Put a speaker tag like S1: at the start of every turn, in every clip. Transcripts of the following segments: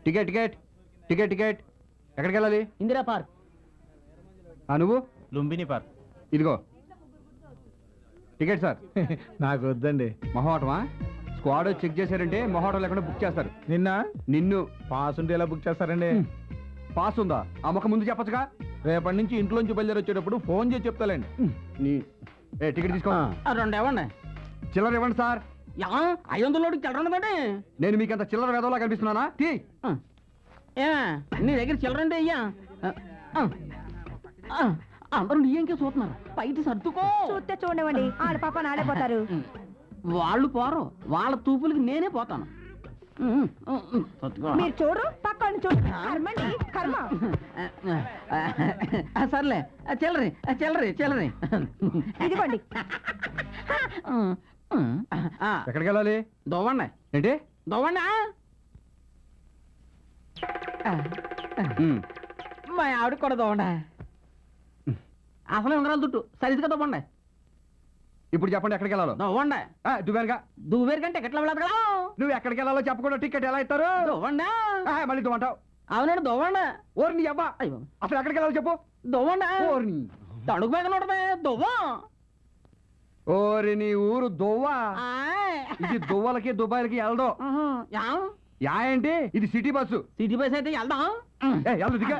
S1: Ticket ticket ticket ticket ఎక్కడికి వెళ్ళాలి?
S2: Indira park.
S1: నువ్వు?
S3: లుంబిని పార్క్.
S1: ఇదిగో టికెట్ సార్.
S3: నాకు వద్దండి.
S1: మొహమాటమా? స్క్వాడ్ చెక్ చేశారంటే మొహమాటం లేకుండా బుక్ చేస్తారు. నిన్ను
S3: పాస్ ఉంటే ఎలా బుక్ చేస్తారండి?
S1: పాస్ ఉందా? ఆ ముఖం ముందు చెప్పచ్చుగా.
S3: రేపటి నుంచి ఇంట్లోంచి బయలుదేరి వచ్చేటప్పుడు ఫోన్ చేసి చెప్తాలండి.
S1: టికెట్ తీసుకో.
S2: 2 ఇవ్వండి.
S1: చిల్లర ఇవ్వండి సార్.
S2: 500 చిల్లర ఉండదండి.
S1: నేను మీకు అంత చిల్లర వేదోలా కనిపిస్తున్నానా?
S2: నీ దగ్గర చిల్లర అంటే అయ్యా అందరూ నీ ఇంకే చూస్తున్నారు. బయట సర్దుకో.
S4: చూస్తే చూడవండి, ఆడ పాప నాడైపోతారు.
S2: వాళ్ళు పోరు, వాళ్ళ తూపులకి నేనే పోతాను.
S4: మీరు చూడరు, పక్కన చూడు. కర్మండి, కర్మ.
S2: సర్లే, చిల్లరి చిల్లరి చిల్లరి
S4: ఇదిగోండి.
S1: ఎక్కడికి వెళ్ళాలి?
S2: దొవ్వండి.
S1: ఏంటి
S2: దొవ్వండి. మా ఆవిడకి కూడా దొవ్వండి. అసలే ఉంగరాలు దుట్టు సరిగ్గా దొవ్వండి.
S1: ఇప్పుడు చెప్పండి ఎక్కడికి వెళ్ళాలో.
S2: దొవ్వండి.
S1: దువ్వేరుగా.
S2: దువ్వేరు కంటే ఎట్లా వెళ్ళదు కదా.
S1: నువ్వు ఎక్కడికి వెళ్ళాలో చెప్పకుండా టికెట్ ఎలా ఇస్తారు?
S2: దొవ్వండి.
S1: మళ్ళీ దువ్వంటావు.
S2: అవునండి దొవ్వండి.
S1: ఓరి నీ అబ్బా, అసలు ఎక్కడికి వెళ్ళాలో చెప్పు.
S2: దొవ్వండి.
S1: ఓరి
S2: తడుగు మీద ఉండదే దువ్వ.
S1: ఓరి నీ ఊరు దువ్వా. ఇది దువ్వలకి దుబాయ్లకి వెళ్దాం. యా ఏంటి? ఇది సిటీ బస్సు.
S2: సిటీ బస్ అయితే వెళ్దాం.
S1: వెళ్దు దిగా.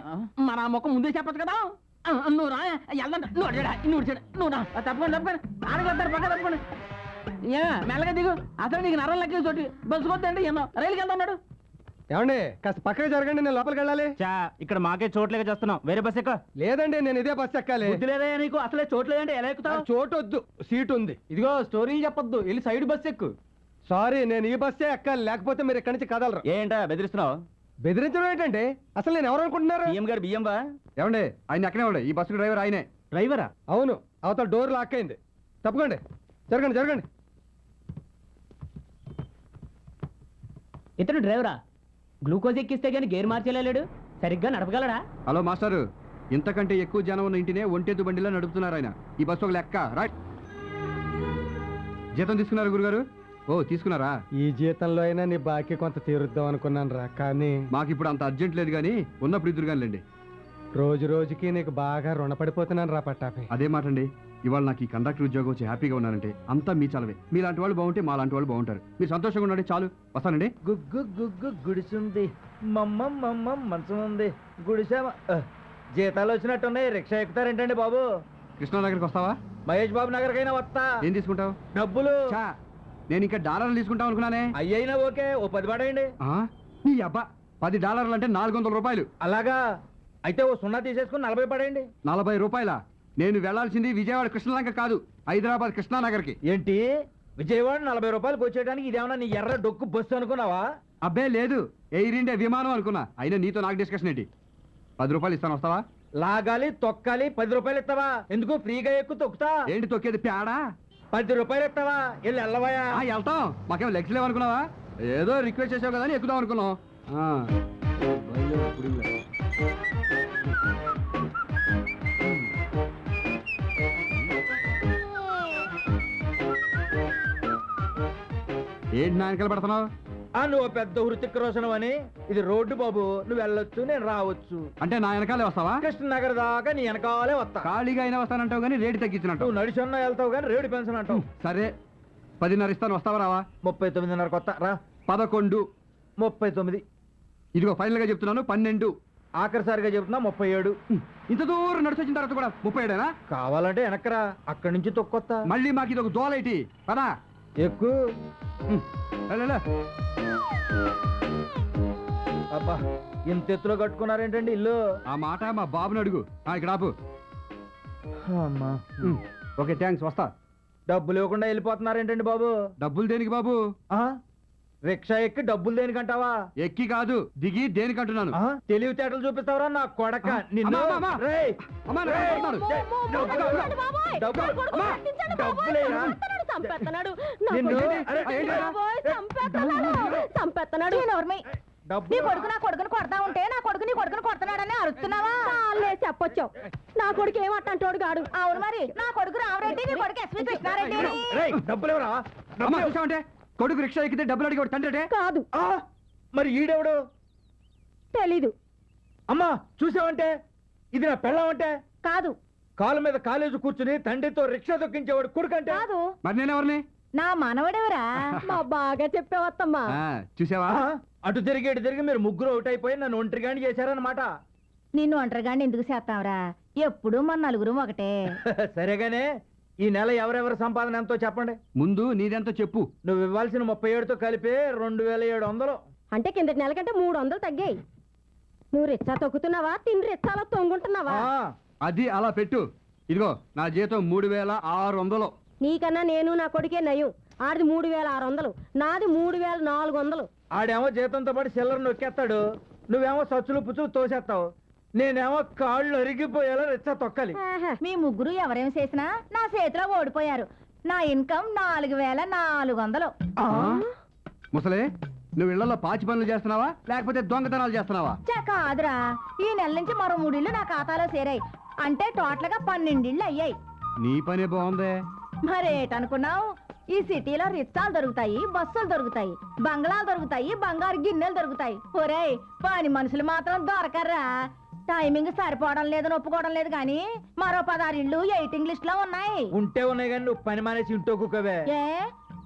S2: మన ముఖం ముందే చెప్పచ్చు కదా. నువ్వు రా వెళ్దాం. నువ్వు రా తప్పకుండా తప్పకుండా ఆడగలుగుతారు. పక్క తప్పకుండా మెల్లగా దిగు. అసలు నీకు నరం లెక్క చోటి బస్సు కొద్దండి ఎన్నో రైలుకి వెళ్తా ఉన్నాడు.
S1: ఏమండి కాస్త పక్కనే జరగండి, నేను లోపలికి వెళ్ళాలి.
S3: ఇక్కడ మాకే చోట్లేక చేస్తున్నాం. వేరే బస్ ఎక్క.
S1: లేదండి, నేను ఇదే బస్సు ఎక్కాలి.
S2: లేదే నీకు అసలే చోట్లేదంటే ఎలా ఎక్కుతావు?
S1: చోటు వద్దు, సీట్ ఉంది.
S2: ఇదిగో స్టోరీలు చెప్పొద్దు, వెళ్ళి సైడ్ బస్ ఎక్కు.
S1: సారీ, నేను ఈ బస్సే ఎక్కాలి, లేకపోతే మీరు ఇక్కడి నుంచి కదలరు.
S3: ఏంటా బెదిరిస్తున్నావు?
S1: బెదిరించడం ఏంటంటే అసలు నేను ఎవరు అనుకుంటున్నారు?
S3: బియ్యం గారు బియ్యం బా.
S1: ఏమండి ఆయన ఎక్కడే ఉండే, ఈ బస్సు డ్రైవర్ ఆయనే.
S3: డ్రైవరా?
S1: అవును, అవతల డోర్ లాక్ అయింది. తప్పకండి, జరగండి జరగండి.
S2: ఇతను డ్రైవరా? గ్లూకోజ్ ఎక్కిస్తే గానీ గేర్ మార్చేలేడు, సరిగ్గా నడపగలడా?
S1: హలో మాస్టారు, ఇంతకంటే ఎక్కువ జనం ఉన్న ఇంటినే ఒంటెద్దు బండిలో నడుపుతున్నారు ఆయన. ఈ బస్సు ఒక లెక్క. రైట్. జీతం తీసుకున్నారు గురుగారు? ఓ తీసుకున్నారా?
S5: ఈ జీతంలో అయినా నీ బాకీ కొంత తీరుద్దాం అనుకున్నాను రా, కానీ
S1: మాకు ఇప్పుడు అంత అర్జెంట్ లేదు, కానీ ఉన్నప్పుడు ఇద్దరు కానిలేండి.
S5: రోజు రోజుకి నీకు బాగా రుణపడిపోతున్నాను రా పట్టాపి.
S1: అదే మాట అండి. ఇవాళ నాకు ఈ కండక్టర్ ఉద్యోగం వచ్చి హ్యాపీగా ఉన్నారంటే అంతా మీ చలవే. మీలాంటి వాళ్ళు బాగుంటే మా లాంటి వాళ్ళు బాగుంటారు. మీరు సంతోషంగా ఉండండి చాలు. వస్తానండి.
S3: గుగ్గు గుగ్గు గుడిసుంది, మమ్మ మమ్మ మనసు ఉంది గుడిసా. జీతాలు వచ్చినట్టున్నాయి. రిక్షా ఎక్కుతారేంటండి బాబు?
S1: కృష్ణానగర్కి వస్తావా?
S3: మహేష్ బాబు నగర్కైనా వస్తా.
S1: ఏం తీసుకుంటావు?
S3: డబ్బులు.
S1: నేను ఇంకా డాలర్లు తీసుకుంటాం అనుకున్నానే.
S3: అయ్యైనా ఓకే, ఓ 10 పడేయండి.
S1: నీ అబ్బా, $10 అంటే 400 రూపాయలు.
S3: అలాగా? అయితే ఓ 0 తీసేసుకుని 40 పడేయండి.
S1: 40 రూపాయల? నేను వెళ్లాల్సింది విజయవాడ కృష్ణలంక కాదు, హైదరాబాద్ కృష్ణానగర్కి.
S3: ఏంటి విజయవాడ 40 రూపాయలకు వచ్చేయడానికి ఇదేమన్నా నీ ఎర్ర డొక్కు బస్సు అనుకున్నావా?
S1: అబ్బే లేదు, ఎయిర్ ఇండియా విమానం అనుకున్నా. అయినా నీతో నాకు డిస్కషన్ ఏంటి? 10 రూపాయలు ఇస్తాను, వస్తావా?
S3: లాగాలి తొక్కాలి, 10 రూపాయలు ఇస్తావా? ఎందుకు ఫ్రీగా ఎక్కు తొక్కుతా?
S1: ఏంటి తొక్కేది, పేడా?
S3: 10 రూపాయలు ఇస్తావా? వెళ్ళి వెళ్ళవయా.
S1: వెళ్తాం, మాకేం లెగ్స్ లేవనుకున్నావా? ఏదో రిక్వెస్ట్ చేసావు కదా అని ఎక్కుదాం అనుకున్నాం. ఏంటి నాయనకలు పడుతున్నావు?
S3: నువ్వు పెద్ద హృతిక్ రోషన్ అని. ఇది రోడ్డు బాబు, నువ్వు వెళ్ళొచ్చు, నేను రావచ్చు.
S1: అంటే నా వెనకాలే వస్తావా?
S3: కృష్ణనగర్ దాకా నీ వెనకాలే వస్తా.
S1: ఖాళీగా అయినా వస్తానంటావు కానీ రేటు తగ్గించినట్టు.
S3: నువ్వు నడిచన్నా వెళ్తావు కానీ రేటు పెన్షన్ అంటావు.
S1: సరే 10:30 ఇస్తాను, వస్తావా రావా?
S3: 39:30 కొత్త రా.
S1: 11.
S3: 39.
S1: ఇదిగో ఫైనల్ గా చెప్తున్నాను 12.
S3: ఆఖరిసారిగా చెప్తున్నా 37.
S1: ఇంత దూరం నడిచి వచ్చిన తర్వాత కూడా 37
S3: కావాలంటే వెనకరా, అక్కడి నుంచి తొక్కొత్తా.
S1: మళ్ళీ మాకు ఇది ఒక దోలైటి పదా
S3: ఎక్కువ. అబ్బా, ఇంత ఎత్తులో కట్టుకున్నారేంటండి ఇల్లు?
S1: ఆ మాట మా బాబుని అడుగు. ఇక్కడ ఆపు.
S3: అమ్మా,
S1: ఓకే థ్యాంక్స్, వస్తా.
S3: డబ్బులు ఇవ్వకుండా వెళ్ళిపోతున్నారేంటండి బాబు?
S1: డబ్బులు దేనికి బాబు?
S3: రిక్షా ఎక్కి డబ్బులు దేనికంటావా?
S1: ఎక్కి కాదు, దిగి దేనికంటున్నాను.
S3: తెలివితేటలు చూపిస్తావరా నా కొడక? నిన్ను
S4: నీ కొడుకు నా కొడుకుని కొడతా ఉంటే నా కొడుకు నీ కొడుకుని కొడుతున్నాడని అరుస్తున్నావా? చెప్పొచ్చు, నా కొడుకు ఏమంటాడు గాడు. అవును మరి, నా కొడుకు రామరెడ్డి, నీ కొడుకు ఎస్వి కృష్ణారెడ్డి.
S3: డబ్బులు ఎవరా?
S1: అంటే కొడుకు రిక్షా ఎక్కితే డబ్బులు అడిగేవాడు తండ్రి
S4: కాదు.
S3: మరి ఈడెవడు?
S4: తెలీదు.
S3: అమ్మా చూసావంటే ఇది నా పెళ్ళం అంటే
S4: కాదు
S3: కాలు మీద కాలేజీ కూర్చుని తండ్రితో రిక్షా దొక్కించేవాడు కొడుకంటే
S4: కాదు
S1: మరి నేనెవరిని
S4: నా మనవడెవరా? మా బాగా చెప్పావత్తమ్మా.
S1: చూసావా
S3: అటు తిరిగి ఇటు తిరిగి మీరు ముగ్గురు అవుట్ అయిపోయి నన్ను ఒంటరిగాని చేశారన్నమాట.
S4: నిన్ను ఒంటరిగాని ఎందుకు చేస్తావురా? ఎప్పుడు మన నలుగురు ఒకటే.
S3: సరేగానే ఈ నెల ఎవరెవరి సంపాదన ఎంతో చెప్పండి.
S1: ముందు నీదెంతో చెప్పు.
S3: నువ్వు ఇవ్వాల్సిన 37తో కలిపి 2700.
S4: అంటే కిందటి నెల కంటే 300 తగ్గాయి. నువ్వు రిచ్చా తొక్కుతున్నావా? తిని రిచ్చాలో తొంగుంటున్నావా?
S1: అది అలా పెట్టు. ఇదిగో నా జీతం 3600.
S4: నీకన్నా నేను నా కొడుకే నయం. ఆడిది 3600, నాది 3400.
S3: ఆడేమో జీతంతో పాటు చిల్లర నొక్కేస్తాడు, నువ్వేమో సచ్చులు పుచ్చులు తోసేస్తావు, నేనేమో కాళ్ళు అరిగిపోయేలా రిచ్చా తొక్కాలి.
S4: మీ ముగ్గురు ఎవరేం చేసినా నా చేతిలో ఓడిపోయారు. నా ఇన్కమ్ 4400.
S1: ముసలే నువ్వు ఇళ్లలో పాచి పనులు చేస్తున్నావా లేకపోతే దొంగతనాలు చేస్తున్నావా?
S4: కాదురా, ఈ నెల నుంచి మరో 3 ఇళ్ళు నా ఖాతాలో చేరాయి. అంటే టోటల్ గా 12 ఇళ్ళు అయ్యాయి.
S1: నీ పనే బాగుందే.
S4: మరేటనుకున్నావు? ఈ సిటీలో రిచ్చాలు దొరుకుతాయి, బస్సులు దొరుకుతాయి, బంగ్లాలు దొరుకుతాయి, బంగారు గిన్నెలు దొరుకుతాయి. ఒరేయ్ పని మనుషులు మాత్రం దొరకర్రా. టైమింగ్ సరిపోవడం లేదని ఒప్పుకోవడం లేదు కానీ మరో 16 ఇళ్ళు వెయిటింగ్ లిస్ట్ లో ఉన్నాయి.
S3: ఉంటే ఉన్నాయి కానీ నువ్వు పని మానేసి ఇంటో కుక్కవే.
S4: ఏ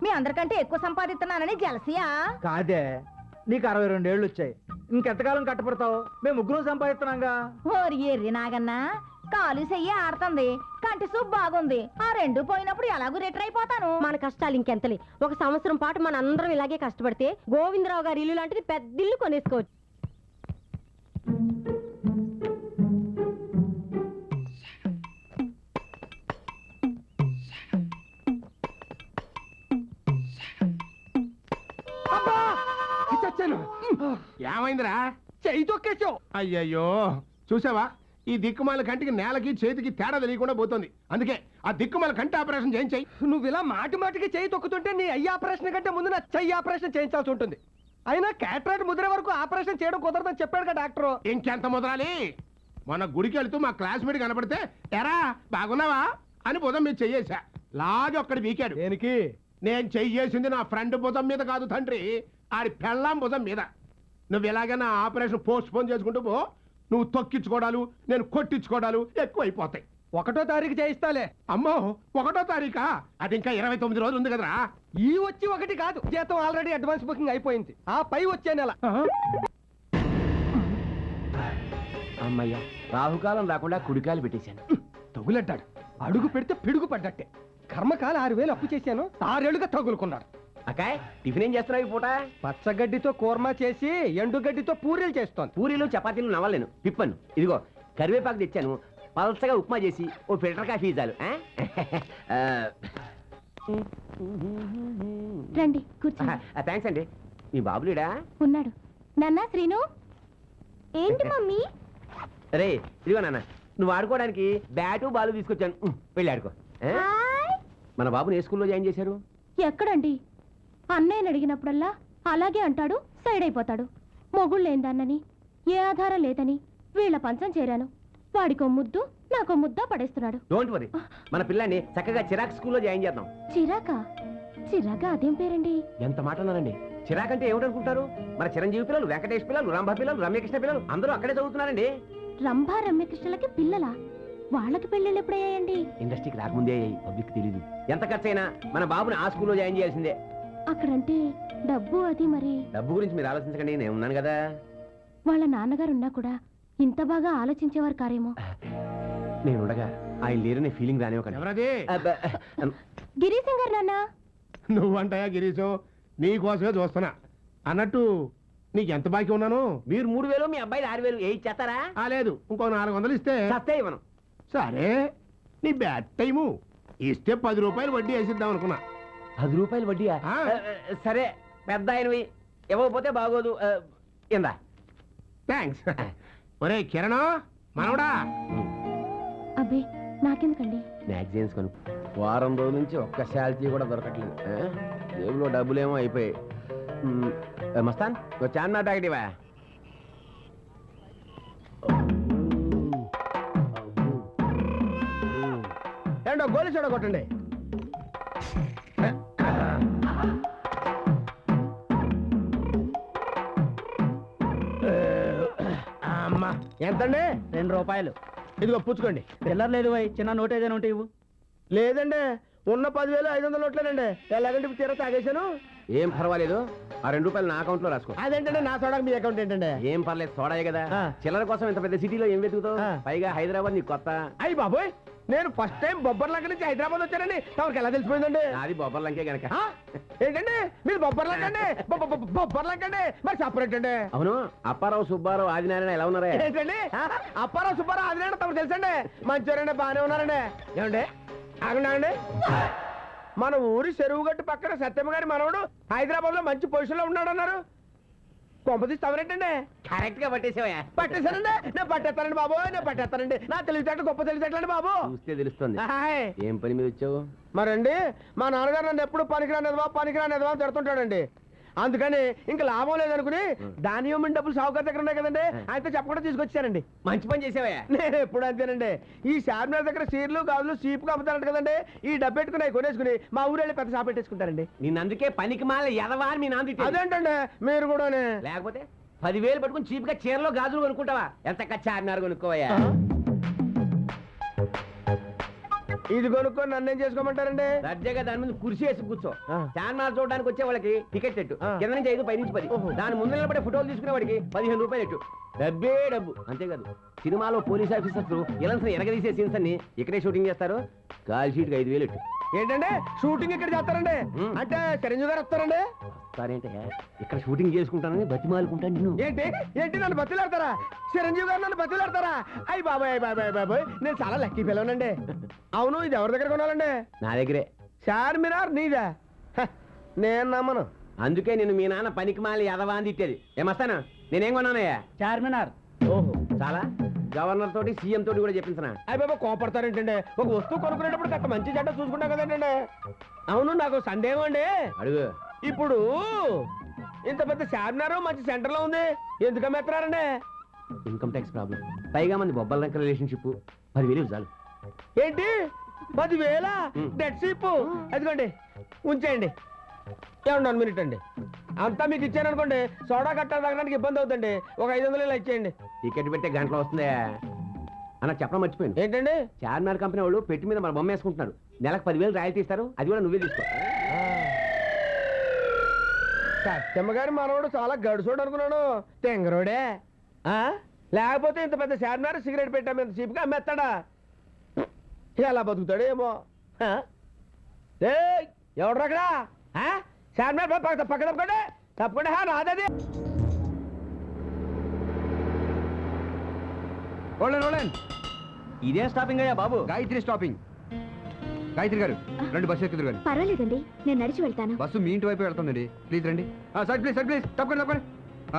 S4: మీ అందరికంటే ఎక్కువ సంపాదిస్తున్నానని జలసియా?
S3: కాదే, నీకు 62 ఏళ్ళు వచ్చాయి, ఇంకెంతకాలం కట్టపడతావు? మేము ముగ్గురు సంపాదిస్తున్నాంగా.
S4: ఓరి ఎర్రి నాగన్నా, కాలు చెయ్యి ఆడుతుంది, కంటి సూప్ బాగుంది. ఆ రెండు పోయినప్పుడు ఎలాగూ రిటర్ అయిపోతాను. మన కష్టాలు ఇంకెంతలే. 1 సంవత్సరం పాటు మన అందరం ఇలాగే కష్టపడితే గోవిందరావు గారి ఇల్లు లాంటిది పెద్ద ఇల్లు కొనేసుకోవచ్చు.
S6: ఏమైందిరా?
S5: చెయ్యి తొక్కేసావు.
S6: అయ్యయ్యో చూసావా, ఈ దిక్కుమాల కంటికి నేలకి చేతికి తేడా తెలియకుండా పోతుంది. అందుకే ఆ దిక్కుమాల కంటి ఆపరేషన్ చేయించాయి.
S5: నువ్వు ఇలా మాటి మాటికి చెయ్యి తొక్కుతుంటే నీ అయ్యి ఆపరేషన్ కంటే ముందు నా చెయ్యి ఆపరేషన్ చేయించాల్సి ఉంటుంది. అయినా క్యాటరాక్ట్ ముద్ర వరకు ఆపరేషన్ చేయడం కుదరదని చెప్పాడు కదా డాక్టర్.
S6: ఇంకెంత ముదరాలి? మొన్న గుడికి వెళ్తూ మా క్లాస్మేట్ కనపడితే ఎరా బాగున్నావా అని బుధం మీద చెయ్యేశా. లాగి ఒక్కడి వీకాడు.
S5: దేనికి?
S6: నేను చెయ్యేసింది నా ఫ్రెండ్ బుధం మీద కాదు తండ్రి, ఆడి పెళ్ళాం బుధం మీద. నువ్వు ఎలాగైనా ఆపరేషన్ పోస్ట్ పోన్ చేసుకుంటూ పో. నువ్వు తొక్కించుకోవడాలు నేను కొట్టించుకోవడాలు ఎక్కువైపోతాయి.
S5: 1వ తారీఖు చేయిస్తాలే.
S6: అమ్మో 1వ తారీఖా? అది ఇంకా 29 రోజులు ఉంది కదరా.
S5: ఈ వచ్చి 1 కాదు, జీతం ఆల్రెడీ అడ్వాన్స్ బుకింగ్ అయిపోయింది. ఆ పై వచ్చే నెల.
S2: అమ్మయ్య, రాహుకాలం రాకుండా కుడికాయలు పెట్టేశాను.
S5: తగులడ్డాడు. అడుగు పెడితే పిడుగు పడ్డట్టే. కర్మకాల 6000 అప్పు చేశాను, 6 ఏళ్లుగా తగులుకున్నాడు.
S2: అకాయ్ టిఫిన్ ఏం చేస్తున్నావు ఈ పూట?
S5: పచ్చగడ్డితో కూర్మా చేసి ఎండుగడ్డితో పూరీలు చేస్తోంది.
S2: పూరీలు చపాతీలు నవ్వలేను, పిప్పను. ఇదిగో కరివేపాకు తెచ్చాను, పలసగా ఉప్మా చేసి ఓ ఫిల్టర్ కాఫీ చాలు.
S4: రండి కూర్చోండి.
S2: థ్యాంక్స్ అండి. మీ బాబులేడా?
S4: ఉన్నాడు. నాన్న శ్రీను. ఏంటి మమ్మీ?
S2: రే ఇదిగో నాన్న, నువ్వు ఆడుకోవడానికి బ్యాటు బాలు తీసుకొచ్చాను, వెళ్ళి ఆడుకో. మన బాబుని ఏ స్కూల్లో జాయిన్ చేశారు?
S4: ఎక్కడండి? అన్నయ్యని అడిగినప్పుడల్లా అలాగే అంటాడు, సైడ్ అయిపోతాడు. మొగుళ్ళు లేందన్నని, ఏ ఆధారం లేదని వీళ్ళ పంచం చేరాను. వాడికో ముద్దు నాకో ముద్ద పడేస్తున్నాడు.
S2: డోంట్ వరీ, మన పిల్లాన్ని చక్కగా చిరాక్ స్కూల్లో జాయిన్ చేద్దాం.
S4: చిరాకా? చిరాకా అదేం పేరండి?
S2: ఎంత మాట అన్నారండి. చిరాక్ అంటే ఏమిటనుకుంటారు? మన చిరంజీవి పిల్లలు, వెంకటేష్ పిల్లలు, రాంభా పిల్లలు, రమ్యకృష్ణ పిల్లలు అందరూ అక్కడే చదువుతున్నారండి.
S4: రంభా రమ్యకృష్ణలకి పిల్లలా? వాళ్ళకి పెళ్ళిళ్ళు ఎప్పుడయ్యాయండి?
S2: ఇండస్ట్రీకి రాకముందే అయ్యాయి, పబ్లిక్ తెలీదు. ఎంత ఖర్చైనా మన బాబుని ఆ స్కూల్లో జాయిన్ చేయాల్సిందే.
S4: అక్కడంటే డబ్బు అది మరి.
S2: డబ్బు గురించి మీరు ఆలోచించకండి, నేను ఉన్నాను కదా.
S4: వాళ్ళ నాన్నగారు ఉన్నా కూడా ఇంత బాగా ఆలోచించేవారు కారేమో.
S2: నేను ఉండగా ఆయన లేరనే ఫీలింగ్ రానివ్వకండి.
S6: ఎవరది?
S4: గిరీశం గారు నాన్న.
S6: నువ్వంటాయా గిరీశు? నీ కోసమే చూస్తున్నా. అన్నట్టు నీకు ఎంత బాకీ ఉన్నాను?
S2: మీరు 3000, మీ అబ్బాయి 6000 ఏ ఇచ్చేస్తారా?
S6: లేదు, ఇంకో 400 ఇస్తే
S2: సత్తే ఇవ్వను.
S6: సరే, నీ బ్యాడ్ టైము ఇస్తే 10 రూపాయలు వడ్డీ వేసిద్దాం అనుకున్నా.
S2: 10 రూపాయలు వడ్డీయా? సరే, పెద్ద ఆయనవి ఇవ్వకపోతే బాగోదు. ఇందా.
S6: థ్యాంక్స్. ఒరే కిరణ్ మనవడా,
S4: అబ్బే నాకెందుకండి?
S2: మ్యాగజైన్స్ కొను. వారం రోజుల నుంచి ఒక్క శాలరీ కూడా దొరకట్లేదు. జేబులో డబ్బులేమో అయిపోయాయి. మస్తాన్ చాన్నా ప్యాకెట్ ఇవా.
S5: ఏంటో గోలి చూడ కొట్టండి. ఎంతండి?
S2: 2 రూపాయలు.
S5: ఇది పుచ్చుకోండి.
S2: చిల్లర లేదు పోయి, చిన్న నోట్ ఏదైనా ఉంటే ఇవ్వు.
S5: లేదండి, ఉన్న 10,500 నోట్లేనండి. ఎలాగంటే ఇప్పుడు తీరా తాగేశాను.
S1: ఏం పర్వాలేదు, ఆ 2 రూపాయలు నా అకౌంట్ లో రాసుకో.
S5: అదేంటండి నా సోడాకి మీ అకౌంట్ ఏంటండి?
S1: ఏం పర్లేదు, సోడాయే కదా.
S5: ఆ.
S1: చిల్లర కోసం ఇంత పెద్ద సిటీలో ఏం వెతుకుతావు?
S5: ఆ.
S1: పైగా హైదరాబాద్ నీకు కొత్త.
S5: అయ్యి బాబోయ్, నేను ఫస్ట్ టైం బొబ్బర్లంక నుంచి హైదరాబాద్ వచ్చానండి. తమకి ఎలా తెలిసిపోయిందండి?
S1: నాది బొబ్బర్లంకే గనక.
S5: ఆ? ఏంటండి మీరు బొబ్బర్లంక అండి? బొబ్బర్లంక అండి, మరి సపరేట్ అండి.
S1: అవును, అప్పారావు సుబ్బారావు ఆదినారాయణ ఎలా ఉన్నారా?
S5: ఏంటండి అప్పారావు సుబ్బారావు ఆదినారాయణ తమకు తెలుసండి. మంచివారండి, బాగానే ఉన్నారండి. ఏమండి ఆగండి. మన ఊరి చెరువు గట్టు పక్కన సత్యమ్మ గారి మనవడు హైదరాబాద్ లో మంచి పొజిషన్ లో ఉన్నాడు అన్నారు. కొంపతీసి తమరేంటండి?
S1: కరెక్ట్ గా పట్టేసావా?
S5: పట్టేశానండి, నేను పట్టేస్తానండి బాబు, నేను పట్టేస్తానండి. నా తెలివితేటలు గొప్ప తెలివితేటలండి బాబు.
S1: చూస్తే తెలుస్తుంది.
S5: హాయ్.
S1: ఏం పని మీద వచ్చావు?
S5: మరండి మా నాన్నగారు నన్ను ఎప్పుడు పనికిరానిదివా అని తిడుతుంటాడండి. అందుకని ఇంకా లాభం లేదనుకుని దాని ఇవ్వమని డబ్బులు సావుకారు దగ్గర ఉన్నాయి కదండి, ఆయనతో చెప్పకుండా తీసుకొచ్చానండి.
S1: మంచి పని చేసావా?
S5: నేను ఎప్పుడు అంతేనండి. ఈ చార్మినార్ దగ్గర సీర్లు గాజులు సీపుగా అమ్ముతారంట కదండి, ఈ డబ్బు పెట్టుకుని అవి కొనేసుకుని మా ఊరు వెళ్ళి పెద్ద షాప్ పెట్టేసుకుంటారండి.
S1: నిన్ను అందుకే పనికి మాల ఎదవా అని మీ నాన్న తిట్టాడు.
S5: అదేంటండి మీరు కూడా
S1: లేకపోతే 10,000 పట్టుకుని చీప్ గా చీరలో గాజులు కొనుక్కుంటావా? ఎంత చార్మినార్ కొనుక్కోవయ్యా.
S5: ఇది కొనుక్కొని నన్ను ఏం చేసుకోమంటారండి?
S1: దర్జాగా దాని ముందు కుర్చీ వేసి కూర్చో.
S5: ఆ.
S1: చార్మినార్ చూడడానికి వచ్చే వాళ్ళకి టికెట్ ఎట్టు.
S5: ఆ.
S1: కింద నుంచి 5, పై నుంచి 10.
S5: ఓహో.
S1: దాని ముందు నిలబడే ఫోటోలు తీసుకునే వాడికి 15 రూపాయలు ఎట్టు. డబ్బే డబ్బు, అంతేకాదు సినిమాలో పోలీస్ ఆఫీసర్స్ ఇలాంటి ఎరగదీసే సీన్స్ అన్ని ఇక్కడే షూటింగ్ చేస్తారు. కాల్ షీట్కి 5,000 ఎట్టు.
S5: ఏంటంటే షూటింగ్ ఇక్కడ చేస్తారండి?
S1: ఉమ్.
S5: అంటే చిరంజీవి గారు వస్తారండి?
S1: సరేంటే ఇక్కడ షూటింగ్ చేసుకుంటానని బతిమాలుకుంటాను నిన్ను.
S5: ఏంటి నన్ను బతిలాడతారా? చిరంజీవి గారు నన్ను బతిలాడతారా? అయ్యి బాబాయ్, నేను చాలా లక్కీ పిల్లవనండి. అవును, ఇది ఎవరి దగ్గర కొనాలండి?
S1: నా దగ్గరే.
S5: చార్మినార్ నీదా? హ, నేను నమ్మను.
S1: అందుకే నేను మీ నాన్న పనికి మాలి ఎదవా అని తిట్టేది. ఏమస్తానా నేనేం కొన్నానయ్యా?
S2: చార్మినార్.
S1: ఓహో, చాలా గవర్నర్ తోటి సీఎం తోటి కూడా చెప్పించనా?
S5: అయ్యి బాబా కోపడతారేంటండి? ఒక వస్తువు కొనుక్కునేటప్పుడు కాస్త మంచి చెడ్డ చూసుకుంటా కదండి. అవును, నాకు సందేహం అండి.
S1: అడుగు.
S5: ఇప్పుడు ఇంత పెద్ద చార్మినార్ మంచి సెంటర్ లో ఉంది, ఎందుకు అమ్మేస్తున్నారండి?
S1: Income tax problem. పైగా మంది బొబ్బల రంక రిలేషన్షిప్. 10,000 చాలు.
S5: ఏంటి 10,000
S1: ఉమ్.
S5: డెడ్ సీప్? అదిగోండి ఉంచేయండి. ఏమన్నా 1 మినిట్ అండి, అంతా మీకు ఇచ్చాను అనుకోండి, సోడా కట్ట తాగడానికి ఇబ్బంది అవుతుంది. ఒక 500 ఇలా ఇచ్చేయండి.
S1: టికెట్ పెట్టే గంటలో వస్తుందా అన్న? చెప్పడం మర్చిపోయింది.
S5: ఏంటండి?
S1: చార్మినార్ కంపెనీ వాళ్ళు పెట్టి మీద మన బొమ్మ వేసుకుంటున్నారు. నెలకు 10,000 రాయల్టీ ఇస్తారు. అది కూడా నువ్వే తీసుకో.
S5: సత్యమ్మ గారి మనవడు చాలా గడుసోడు అనుకున్నాను, తెంగరోడే. ఆ? లేకపోతే ఇంత పెద్ద చార్మినార్ సిగరెట్ పెట్టా మీద చీప్గా అమ్మేస్తాడా? ఎలా బతుకుతాడు ఏమో. ఎవడు అక్కడ? చార్మినార్ పక్క తప్పకుండా నాదది.
S1: ఇదే స్టాపింగ్ అయ్యా బాబు.
S7: గాయత్రి స్టాపింగ్. గాయత్రి గారు రండి, బస్సు ఎక్కుదురు గారు.
S4: పర్వాలేదండి, నేను నడిచి వెళ్తాను.
S7: బస్సు మీ ఇంటి వైపు వెళ్తుందండి. ప్లీజ్ రండి. సార్ ప్లీజ్ తప్పకండి.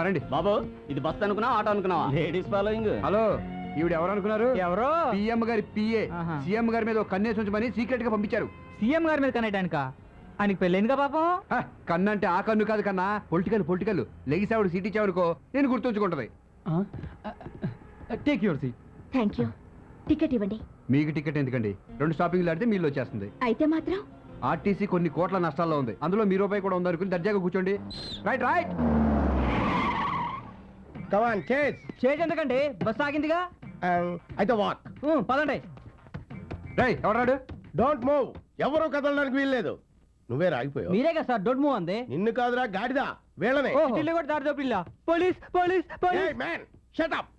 S7: రండి.
S2: బాబు, ఇది బస్ అనుకున్నా ఆటో అనుకున్నావా? Ladies following.
S7: హలో, ఈవిడ ఎవరు అనుకున్నారు?
S2: ఎవరో
S7: పిఎం గారి పిఏ.
S2: ఆహా.
S7: సీఎం గారి మీద ఒక కన్నేసి ఉంచమని సీక్రెట్ గా పంపించారు.
S2: సీఎం గారి మీద కనెక్టానిక? ఆయనకి పెళ్ళైందిగా పాపం.
S7: కన్ను అంటే ఆ కన్ను కాదు కన్నా, పొలిటికల్ లెగిసావుడు సీట్ ఇచ్చావనుకో నేను గుర్తుంచుకుంటది.
S2: Take your seat.
S4: Thank you. Ticket ఇవ్వండి.
S7: మీకు టికెట్ ఎందుకండి? 2 స్టాపింగ్లు ఆడితే మీళ్ళు వచ్చేస్తుంది.
S4: అయితే మాత్రం
S7: ఆర్టీసీ కొన్ని కోట్ల నష్టాల్లో ఉంది, అందులో మీ రూపాయి కూడా ఉందనుకుని దర్జాగా కూర్చోండి. రైట్.
S5: Come on chase.
S2: చేజ్ ఎందుకండి, బస్ ఆగిందిగా.
S5: అయితే వాక్.
S2: పదండి.
S7: ఎవరాడు?
S6: Don't move. ఎవరు కదలడానికి వీల్లేదు. నువ్వే రాగిపోయావు.
S2: మీరే కదా సార్ డోంట్ మూవ్ అంది.
S6: నిన్ను కాదురా గాడిదా, వీళ్ళనే.
S2: ఇల్లు కూడా దారి దోపిల్లా. Police police police.
S6: Man shut up.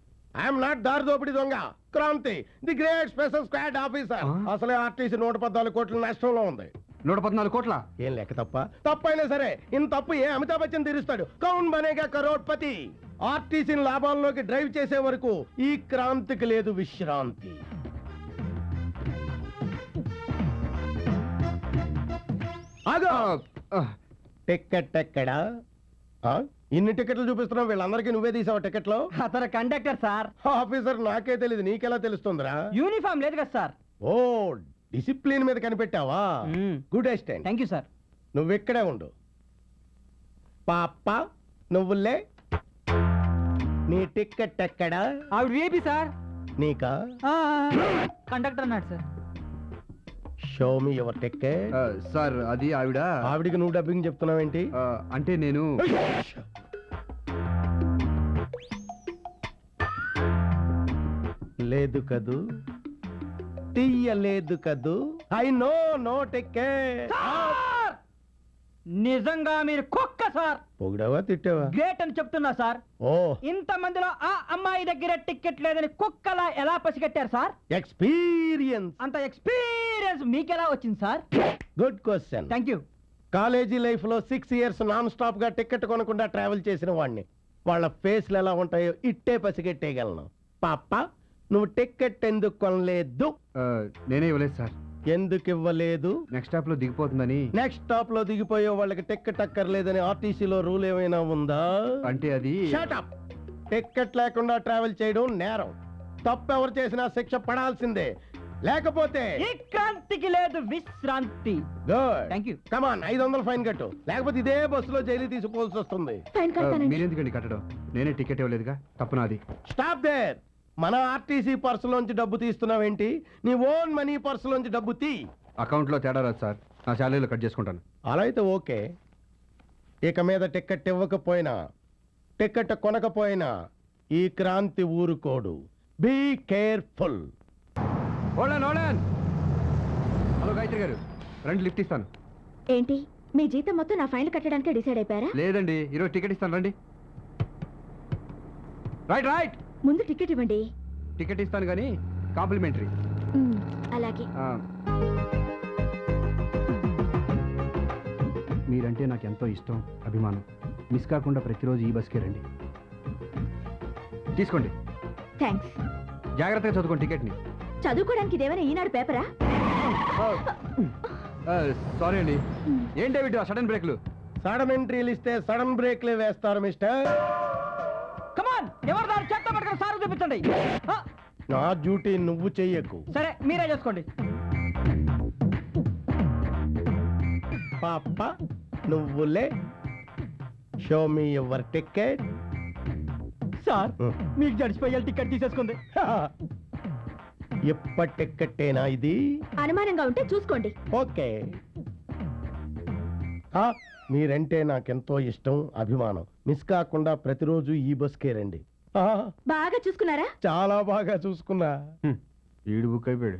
S6: I'm not దారి దోపిడి దొంగ, Kranti, the great special squad officer. అసలే ఆర్టీసీ 114 కోట్ల నష్టంలో ఉంది.
S7: 114 కోట్ల?
S6: ఏం లెక్క తప్పైనా సరే ఇంత తప్పు ఏ అమితాబ్ బచ్చన్ తీరుస్తాడు? కౌన్ బనేగా కరోడ్పతి. ఆర్టీసీని లాభాల్లోకి డ్రైవ్ చేసే వరకు ఈ క్రాంతికి లేదు విశ్రాంతి. ఆగో. టికెట్ ఎక్కడా? ఇన్ని టికెట్లు చూపిస్తున్నావు, వీళ్ళందరికీ నువ్వే తీసావు టికెట్లు?
S2: అతను కండక్టర్ సార్.
S6: ఆఫీసర్ నాకే తెలియదు, నీకెలా తెలుస్తుందిరా?
S2: యూనిఫామ్ లేదు కదా సార్.
S6: ఓ, డిసిప్లిన్ మీద కనిపెట్టావా? Good assistant.
S2: Thank you sir.
S6: నువ్వు ఇక్కడే ఉండు. పాప నువ్వులే. నీ టికెట్ ఎక్కడా?
S2: ఆవిడ వేపి సార్.
S6: నీకా?
S2: కండక్టర్ అన్నాడు sir.
S6: Show me your ticket.
S7: Sir అది ఆవిడ.
S6: ఆవిడికి నువ్వు డబ్బింగ్ చెప్తున్నావేంటి?
S7: అంటే నేను
S5: లేదు కదూ తీయలేదు కదూ ఐ నో నో టికెట్
S3: నిజంగా మీరు కుక్క సార్.
S5: పొగిడావా తిట్టావా
S3: గ్రేట్ అని చెప్తున్నా సార్.
S5: ఓ
S3: ఇంత మందిలో ఆ అమ్మాయి దగ్గర టికెట్ లేదని కుక్కలా ఎలా పసిగట్టారు సార్?
S5: ఎక్స్పీరియన్స్.
S3: అంత ఎక్స్పీరియన్స్ మీకెలా వచ్చింది sir?
S5: Good question.
S3: Thank you.
S5: College life లో 6 years నాన్ స్టాప్ గా టికెట్ కొనకుండా ట్రావెల్ చేసిన వాడిని. వాళ్ళ ఫేస్లు ఎలా ఉంటాయో ఇట్టే పసిగట్టేయగలను. పాప నువ్వు టికెట్ ఎందుకు కొనలేదు?
S7: నేనే ఇవ్వలేదు సార్.
S5: ఎందుకు ఇవ్వలేదు?
S7: నెక్స్ట్ స్టాప్ లో దిగిపోతుందని.
S5: నెక్స్ట్ స్టాప్ లో దిగిపోయే వాళ్ళకి టికెట్ అక్కర్లేదని ఆర్టీసీలో రూల్ ఏమైనా ఉందా?
S7: అంటే అది
S5: Shut up! టికెట్ లేకుండా ట్రావెల్ చేయడం నేరం. తప్పెవరు చేసినా శిక్ష పడాల్సిందే. లేకపోతే
S3: ఈ క్రాంతికి లేదు విశ్రాంతి.
S5: Good.
S3: Thank you.
S5: Come on 500 fine కట్టు, లేకపోతే ఇదే బస్సులో జైలు తీసుకోవాల్సి వస్తుంది.
S7: మీరెందుకండి కట్టడం? నేనే టికెట్ ఇవ్వలేదుగా, తప్పు నాది.
S5: Stop there. మన ఆర్టీసీ పర్సులోంచి డబ్బు తీస్తున్నావేంటి? నీ ఓన్ మనీ పర్సులోంచి డబ్బు తీ.
S7: అకౌంట్ లో తేడా రాదు సార్, నా శాలరీలో కట్ చేసుకుంటాను.
S5: అలా అయితే ఓకే. ఇక మీద టికెట్ ఇవ్వకపోయినా టికెట్ కొనకపోయినా ఈ క్రాంతి ఊరుకోడు. Be careful.
S7: హలో గాయత్రి గారు, రండి లిఫ్ట్ ఇస్తాను.
S4: ఏంటి మీ జీతం మొత్తం నా ఫైన్ కట్టడానికి డిసైడ్ అయిపోయారా?
S7: లేదండి, ఈరోజు టికెట్ ఇస్తాను, రండి. Right right.
S4: ముందు టికెట్ ఇవ్వండి.
S7: టికెట్ ఇస్తాను కానీ కాంప్లిమెంటరీ.
S4: అలాగే.
S7: మీరంటే నాకు ఎంతో ఇష్టం, అభిమానం. మిస్ కాకుండా ప్రతిరోజు ఈ బస్కే రండి. తీసుకోండి.
S4: థ్యాంక్స్.
S7: జాగ్రత్తగా చదువుకోండి టికెట్ని.
S4: చదువుకోవడానికి ఇదేమైనా ఈనాడు పేపరా?
S7: సారీ అండి. ఏంటి వీటి సడన్ బ్రేక్లు?
S5: సడన్ ఎంట్రీలు ఇస్తే సడన్ బ్రేక్లే వేస్తారు మిస్టర్.
S3: కమాన్, ఎవరు దాని చెత్త పట్టుకుని సార్ చూపించండి.
S5: నా డ్యూటీ నువ్వు చెయ్యకు.
S3: సరే మీరే చేసుకోండి.
S5: పాప నువ్వులే. Show me your ticket.
S3: Sir మీకు జడిచిపోయాలి టికెట్ తీసేసుకుంది.
S5: ఎప్పటి టికెట్టేనా ఇది?
S4: అనుమానంగా ఉంటే చూసుకోండి.
S5: ఓకే. మీరంటే నాకెంతో ఇష్టం, అభిమానం. మిస్ కాకుండా ప్రతిరోజు ఈ బస్కే రండి.
S4: బాగా చూసుకున్నారా?
S5: చాలా బాగా చూసుకున్నా.
S7: ఈడు బుక్ అయిపోయాడు.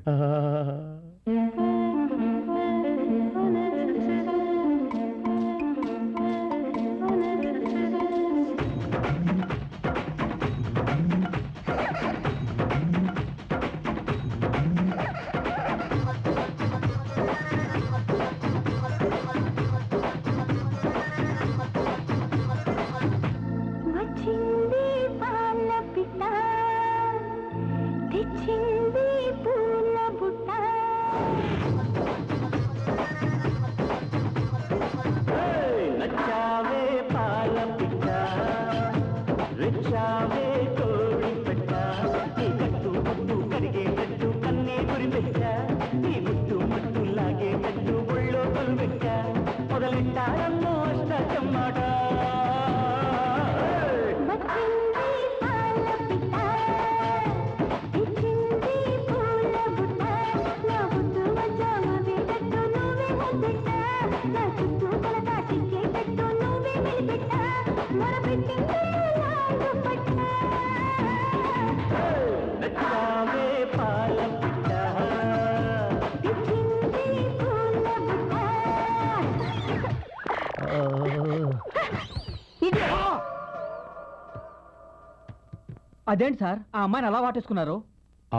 S3: అదేంటి సార్ ఆ అమ్మాయిని అలా వాటేసుకున్నారు?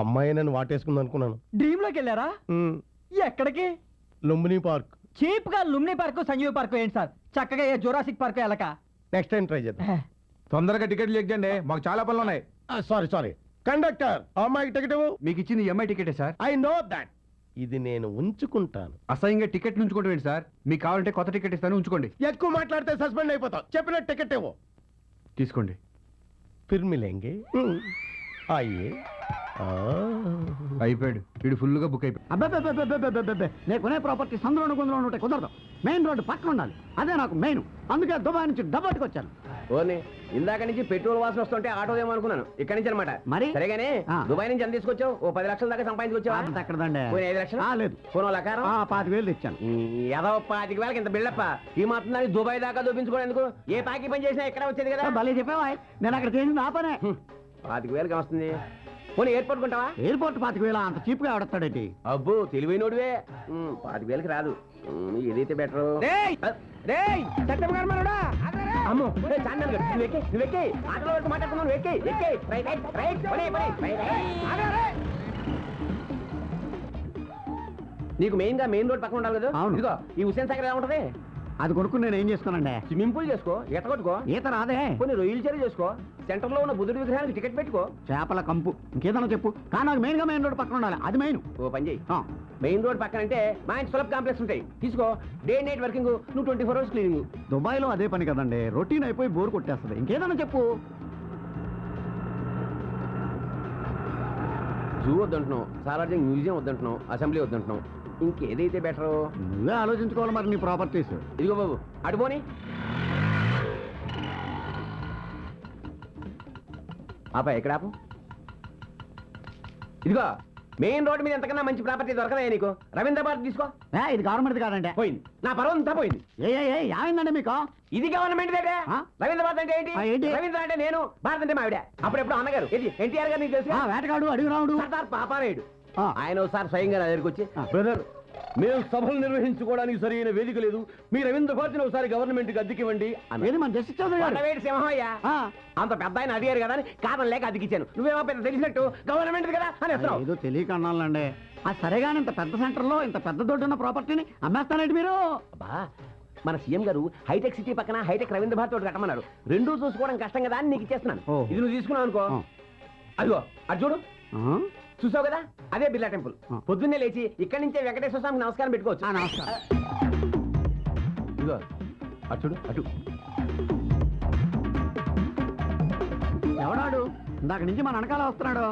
S5: అమ్మాయి నన్ను వాటేసుకుంది అనుకున్నాను.
S3: డ్రీమ్ లోకి వెళ్ళారా? ఎక్కడికి?
S5: లుంబిని పార్క్.
S3: చీప్ గా లుంబిని పార్క్, సంజీవ్ పార్క్ ఏంటి సార్? చక్కగా ఏ జురాసిక్ పార్క్ వెళ్ళక.
S5: నెక్స్ట్ టైం ట్రై చేద్దాం.
S7: తొందరగా టికెట్లు ఎక్కండి, మాకు చాలా పనులు ఉన్నాయి.
S5: సారీ కండక్టర్, అమ్మాయికి టికెట్ ఇవ్వు.
S7: మీకు ఇచ్చింది ఎంఐ టికెటే సార్.
S5: I know that. ఇది నేను ఉంచుకుంటాను.
S7: అసహ్యంగా టికెట్ ఉంచుకోవడం ఏంటి సార్? మీకు కావాలంటే కొత్త టికెట్ ఇస్తాను, ఉంచుకోండి.
S5: ఎక్కువ మాట్లాడితే సస్పెండ్ అయిపోతావు. చెప్పిన టికెట్ ఇవ్వు.
S7: తీసుకోండి.
S5: फिर मिलेंगे. आइए.
S7: అయిపోయాడు, వీడు ఫుల్ గా బుక్ అయిపోయాడు.
S2: అబ్బాయి నేను కొనే ప్రాపర్టీ సందులో కొందరు ఉంటే కుదరదు. మెయిన్ రోడ్డు పక్కన ఉండాలి, అదే నాకు మెయిన్. అందుకే దుబాయ్ నుంచి డబ్బట్టుకు వచ్చాను.
S1: ఓని ఇందాక నుంచి పెట్రోల్ వాసన వస్తుంటే ఆటో ఏమనుకున్నాను, ఇక్కడి నుంచి అనమాట.
S2: మరి
S1: సరేగానే దుబాయ్ నుంచి ఎంత తీసుకొచ్చావు? ఓ 10 లక్షల దాకా సంపాదించుకొచ్చావా?
S2: ఎక్కడదండి?
S1: 5 లక్షలు
S2: లేదు.
S1: ఫోన్ లకారం
S2: 25,000 తెచ్చాను.
S1: ఏదో 25,000 ఇంత బిల్డప్ప. ఈ మాత్రం దానికి దుబాయ్ దాకా చూపించుకోవడం ఎందుకు? ఏ పాకి పని చేసినా ఎక్కడ వచ్చేది కదా.
S2: భలే చెప్పావా, నేను అక్కడ చేసింది నా పనే.
S1: 25,000 వస్తుంది. పోనీ ఎయిర్పోర్ట్ కొంటావా?
S3: ఎయిర్పోర్ట్ 25,000 అంత చీప్ గా ఆడతాడేంటి?
S1: అబ్బో తెలివైనోడివే. 25,000కి రాదు. ఏదైతే బెటర్?
S5: రేయ్ సత్యమ్మ గారు మనోడా ఆగరా.
S1: అమ్మో చాందన్ గారు నువ్వెక్కి ఆటలో వరకు మాట్లాడుతున్నావు. ఎక్కి రైట్
S5: ఆగరా రే.
S1: నీకు మెయిన్ గా మెయిన్ రోడ్ పక్కన ఉండాలి కదా.
S3: అవును.
S1: ఇదిగో ఈ హుసేన్ సాగర్ ఎలా ఉంటది?
S3: అది కొనుక్కుని నేను ఏం చేస్తానండి?
S1: స్విమ్మింగ్ పూల్ చేసుకో, ఈత కొట్టుకో,
S3: ఈత రాదే.
S1: కొన్ని రొయ్యలు చెరువు చేసుకో, సెంటర్ లో ఉన్న బుద్ధుడి విగ్రహానికి టికెట్ పెట్టుకో.
S3: చేపల కంపు ఇంకేదన్నా చెప్పు, కానీ నాకు మెయిన్ గా మెయిన్ రోడ్ పక్కన ఉండాలి, అది మెయిన్.
S1: ఓ పని చేయి, మెయిన్ రోడ్ పక్కన అంటే మంచి సులభ కాంప్లెక్స్ ఉంటాయి, తీసుకో. డే నైట్ వర్కింగ్, నువ్వు 24 hours క్లీనింగ్.
S3: దుబాయ్ లో అదే పని కదండి, రొటీన్ అయిపోయి బోర్ కొట్టేస్తుంది. ఇంకేదన్నా చెప్పు.
S1: జూ వద్దంటున్నావు, సాలార్జింగ్ మ్యూజియం వద్దంటున్నావు, అసెంబ్లీ వద్దంటున్నావు, ఇంకేదైతే బెటరు?
S3: నువ్వే ఆలోచించుకోవాలి మరి నీ ప్రాపర్టీస్.
S1: ఇదిగో బాబు అడుపోని ఆపా, ఎక్కడ ఆపు? ఇదిగో మెయిన్ రోడ్ మీద ఎంతకన్నా మంచి ప్రాపర్టీ దొరకదా నీకు? రవీంద్రబాద్ తీసుకో.
S3: ఇది గవర్నమెంట్ కాదండి.
S1: పోయింది నా పర్వం అంతా పోయింది.
S3: ఏమైందండి మీకు?
S1: ఇది గవర్నమెంట్ దగ్గర.
S3: ఆ?
S1: రవీంద్రబాద్ అంటే ఏంటి?
S3: ఏంటి?
S1: రవీంద్ర అంటే నేను, భారత్ అంటే మావిడ. అప్పుడెప్పుడు అన్నగారు ఇది ఎన్టీఆర్ గారు, నీకు తెలుసు?
S3: వేటగాడు అడిగి రావుడు.
S1: సర్దార్ పాపారాయుడు.
S3: ఆ.
S1: ఆయన ఒకసారి స్వయంగా నా దగ్గరికి వచ్చి,
S3: ఆ.
S1: బ్రదర్ మేము సభలు నిర్వహించుకోవడానికి సరైన వేదిక లేదు, మీ రవీంద్ర భారతిని ఒకసారి గవర్నమెంట్ కి అద్దెకివ్వండి అన్నాడు.
S3: ఏది మన జస్టిస్ చౌదరి గారు?
S1: కొండవేటి సింహయ్య.
S3: ఆ.
S1: అంత పెద్ద ఆయన అడిగారు కదా అని కారణం లేక అద్దెకిచ్చాను. నువ్వేమో పెద్ద తెలిసినట్టు గవర్నమెంట్ కదా అని వస్తున్నావు.
S3: ఏదో తెలియక అన్నాలండి. సరేగాని ఇంత పెద్ద సెంటర్ లో ఇంత పెద్ద దొడ్డు ఉన్న ప్రాపర్టీని అమ్మేస్తానండి మీరు?
S1: అబ్బా, మన సీఎం గారు హైటెక్ సిటీ పక్కన హైటెక్ రవీంద్ర భారతి ఒకటి కట్టమన్నారు. రెండూ చూసుకోవడం కష్టం కదా అని నీకు ఇచ్చేస్తున్నాను.
S3: ఓ.
S1: ఇది నువ్వు తీసుకున్నావు అనుకో,
S3: ఆ.
S1: అదిగో అది చూడు,
S3: ఆ?
S1: చూసావు కదా, అదే బిర్లా టెంపుల్.
S3: ఆ.
S1: పొద్దున్నే లేచి ఇక్కడి నుంచే వెంకటేశ్వర స్వామికి నమస్కారం పెట్టుకోవచ్చు.
S3: నమస్కారం.
S1: ఇదిగో అటు చూడు, అటు.
S3: ఎవడాడు ఇందాక నుంచి మన వెనకాల వస్తున్నాడు?